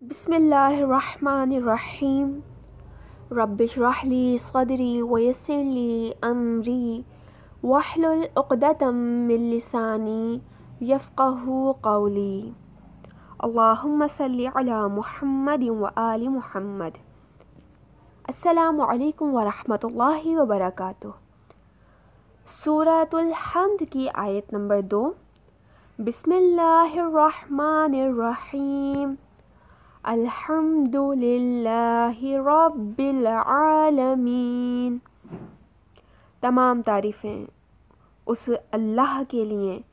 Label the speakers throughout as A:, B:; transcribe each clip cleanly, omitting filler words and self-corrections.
A: बिस्मिल्लाहिर्रहमानिर्रहीम। रब्बिश्रह ली सदरी वयस्सिर ली अमरी वहलुल उक़दतम मिन लिसानी यफ़क़हू क़ौली। अल्लाहुम्मा सल्लि अला मुहम्मदिन व आलि मुहम्मद। अस्सलामु अलैकुम व रहमतुल्लाहि व बरकातुहू। सूरतुल हम्द की आयत नंबर 2। बिस्मिल्लाहिर्रहमानिर्रहीम। अल्हम्दुलिल्लाहि रब्बिल आलमीन। तमाम तारीफ़ें उस अल्लाह के लिए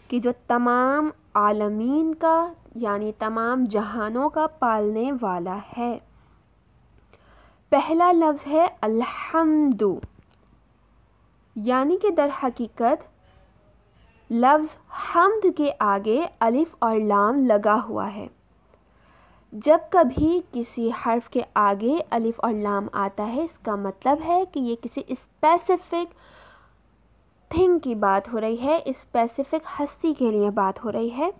A: कि जो तमाम आलमीन का यानी तमाम जहानों का पालने वाला है। पहला लफ्ज़ है अल्हम्दु, यानी कि दर हकीकत लफ्ज़ हम्द के आगे अलिफ और लाम लगा हुआ है। जब कभी किसी हर्फ के आगे अलिफ और लाम आता है, इसका मतलब है कि ये किसी स्पेसिफिक थिंग की बात हो रही है, स्पेसिफिक हस्ती के लिए बात हो रही है।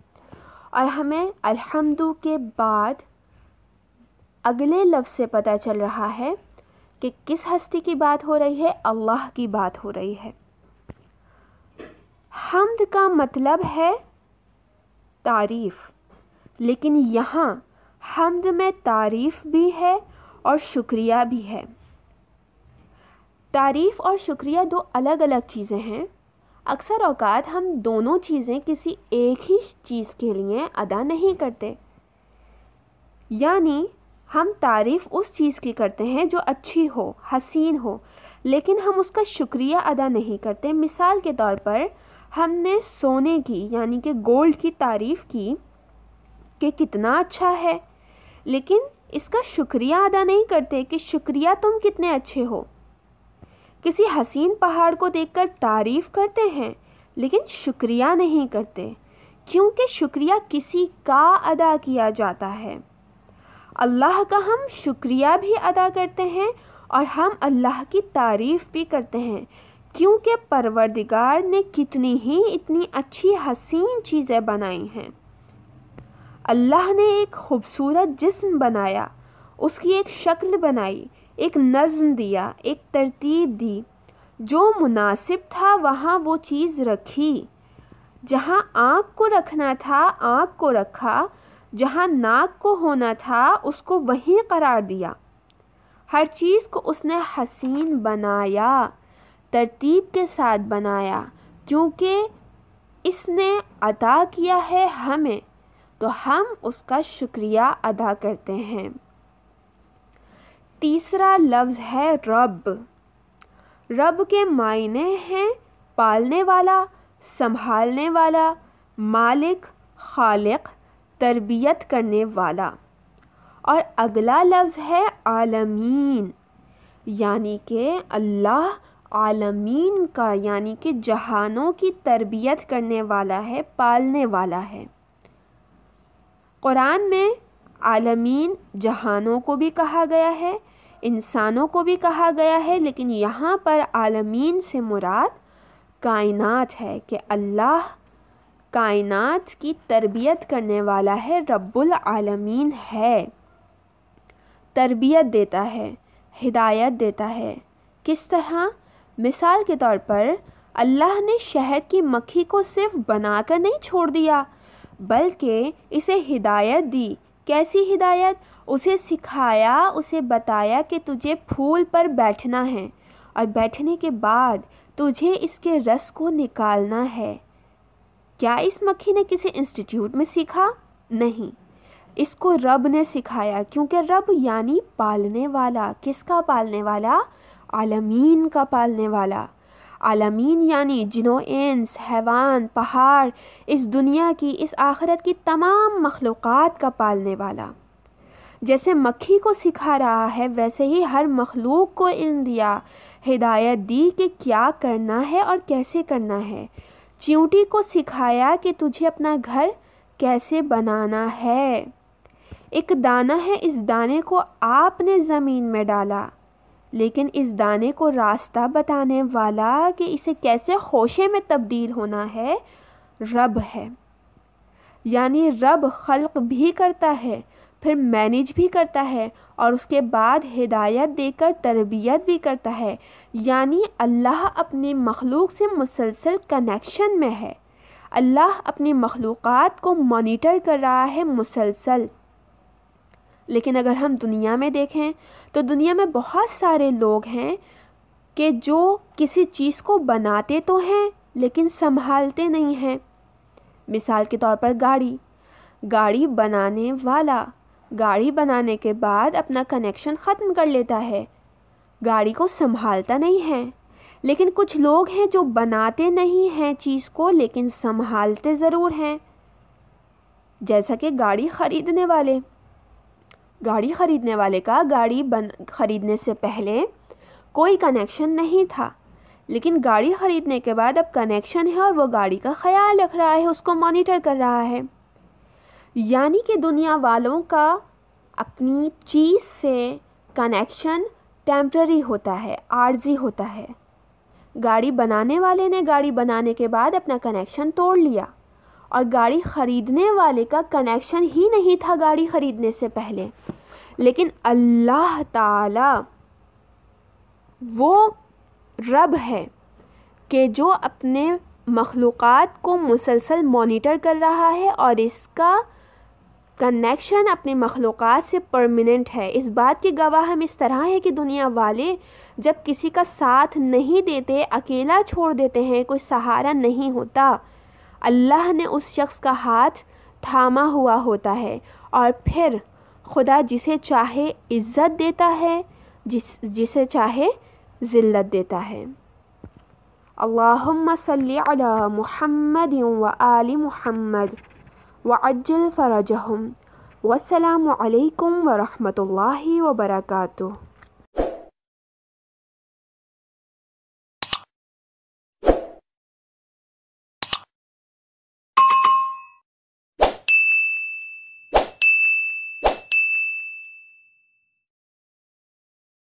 A: और हमें अल्हम्दु के बाद अगले लफ्ज़ से पता चल रहा है कि किस हस्ती की बात हो रही है, अल्लाह की बात हो रही है। हम्द का मतलब है तारीफ़, लेकिन यहाँ हम्द में तारीफ़ भी है और शुक्रिया भी है। तारीफ़ और शुक्रिया दो अलग अलग चीज़ें हैं। अक्सर औक़ात हम दोनों चीज़ें किसी एक ही चीज़ के लिए अदा नहीं करते, यानी हम तारीफ़ उस चीज़ की करते हैं जो अच्छी हो, हसीन हो, लेकिन हम उसका शुक्रिया अदा नहीं करते। मिसाल के तौर पर हमने सोने की यानी कि गोल्ड की तारीफ़ की कि कितना अच्छा है, लेकिन इसका शुक्रिया अदा नहीं करते कि शुक्रिया तुम कितने अच्छे हो। किसी हसीन पहाड़ को देखकर तारीफ़ करते हैं, लेकिन शुक्रिया नहीं करते, क्योंकि शुक्रिया किसी का अदा किया जाता है। अल्लाह का हम शुक्रिया भी अदा करते हैं और हम अल्लाह की तारीफ़ भी करते हैं, क्योंकि परवरदिगार ने कितनी ही इतनी अच्छी हसीन चीज़ें बनाई हैं। अल्लाह ने एक ख़ूबसूरत जिस्म बनाया, उसकी एक शक्ल बनाई, एक नज़्म दिया, एक तरतीब दी। जो मुनासिब था वहाँ वो चीज़ रखी। जहाँ आँख को रखना था आँख को रखा, जहाँ नाक को होना था उसको वहीं करार दिया। हर चीज़ को उसने हसीन बनाया, तरतीब के साथ बनाया, क्योंकि इसने अता किया है हमें, तो हम उसका शुक्रिया अदा करते हैं। तीसरा लफ्ज़ है रब। रब के मायने हैं पालने वाला, संभालने वाला, मालिक, खालिक, तरबियत करने वाला। और अगला लफ्ज़ है आलमीन, यानी कि अल्लाह आलमीन का यानी कि जहानों की तरबियत करने वाला है, पालने वाला है। कुरान में आलमीन जहानों को भी कहा गया है, इंसानों को भी कहा गया है, लेकिन यहाँ पर आलमीन से मुराद कायनात है कि अल्लाह कायनात की तरबियत करने वाला है, रब्बुल आलमीन है। तरबियत देता है, हिदायत देता है। किस तरह? मिसाल के तौर पर अल्लाह ने शहद की मक्खी को सिर्फ बनाकर नहीं छोड़ दिया, बल्कि इसे हिदायत दी। कैसी हिदायत? उसे सिखाया, उसे बताया कि तुझे फूल पर बैठना है और बैठने के बाद तुझे इसके रस को निकालना है। क्या इस मक्खी ने किसी इंस्टीट्यूट में सीखा? नहीं, इसको रब ने सिखाया, क्योंकि रब यानी पालने वाला। किसका पालने वाला? आलमीन का पालने वाला। आलमीन यानी जिन्नो इंस, हैवान, पहाड़, इस दुनिया की, इस आखिरत की तमाम मखलूक़ात का पालने वाला। जैसे मक्खी को सिखा रहा है, वैसे ही हर मखलूक को इल्म दिया, हिदायत दी कि क्या करना है और कैसे करना है। चींटी को सिखाया कि तुझे अपना घर कैसे बनाना है। एक दाना है, इस दाने को आपने ज़मीन में डाला, लेकिन इस दाने को रास्ता बताने वाला कि इसे कैसे खोशे में तब्दील होना है, रब है। यानी रब खल्क भी करता है, پھر مینیج بھی کرتا ہے اور اس کے بعد ہدایت دے کر تربیت بھی کرتا ہے. یعنی اللہ اپنی مخلوق سے مسلسل کنیکشن میں ہے. اللہ اپنی مخلوقات کو مانیٹر کر رہا ہے مسلسل. لیکن اگر ہم دنیا میں دیکھیں تو دنیا میں بہت سارے لوگ ہیں کہ جو کسی چیز کو بناتے تو ہیں لیکن سنبھالتے نہیں ہیں. مثال کے طور پر گاڑی بنانے والا گاڑی بنانے کے بعد اپنا کنیکشن ختم کر لیتا ہے، گاڑی کو سنبھالتا نہیں ہے. لیکن کچھ لوگ ہیں جو بناتے نہیں ہیں چیز کو لیکن سنبھالتے ضرور ہیں. جیسا کہ گاڑی خریدنے والے کا گاڑی خریدنے سے پہلے کوئی کنیکشن نہیں تھا، لیکن گاڑی خریدنے کے بعد اب کنیکشن ہے اور وہ گاڑی کا خیال رکھ رہا ہے، اس کو مانیٹر کر رہا ہے. یعنی کہ دنیا والوں کا اپنی چیز سے کنیکشن ٹیمپرری ہوتا ہے، عارضی ہوتا ہے. گاڑی بنانے والے نے گاڑی بنانے کے بعد اپنا کنیکشن توڑ لیا، اور گاڑی خریدنے والے کا کنیکشن ہی نہیں تھا گاڑی خریدنے سے پہلے. لیکن اللہ تعالی وہ رب ہے کہ جو اپنے مخلوقات کو مسلسل مانیٹر کر رہا ہے اور اس کا کنیکشن اپنی مخلوقات سے پرماننٹ ہے. اس بات کی گواہ ہم اس طرح ہے کہ دنیا والے جب کسی کا ساتھ نہیں دیتے، اکیلا چھوڑ دیتے ہیں، کوئی سہارا نہیں ہوتا، اللہ نے اس شخص کا ہاتھ تھاما ہوا ہوتا ہے اور پھر خدا جسے چاہے عزت دیتا ہے، جسے چاہے ذلت دیتا ہے. اللہم صلی علی محمد و آل محمد وعجل فرجہم. والسلام علیکم ورحمۃ اللہ وبرکاتہ.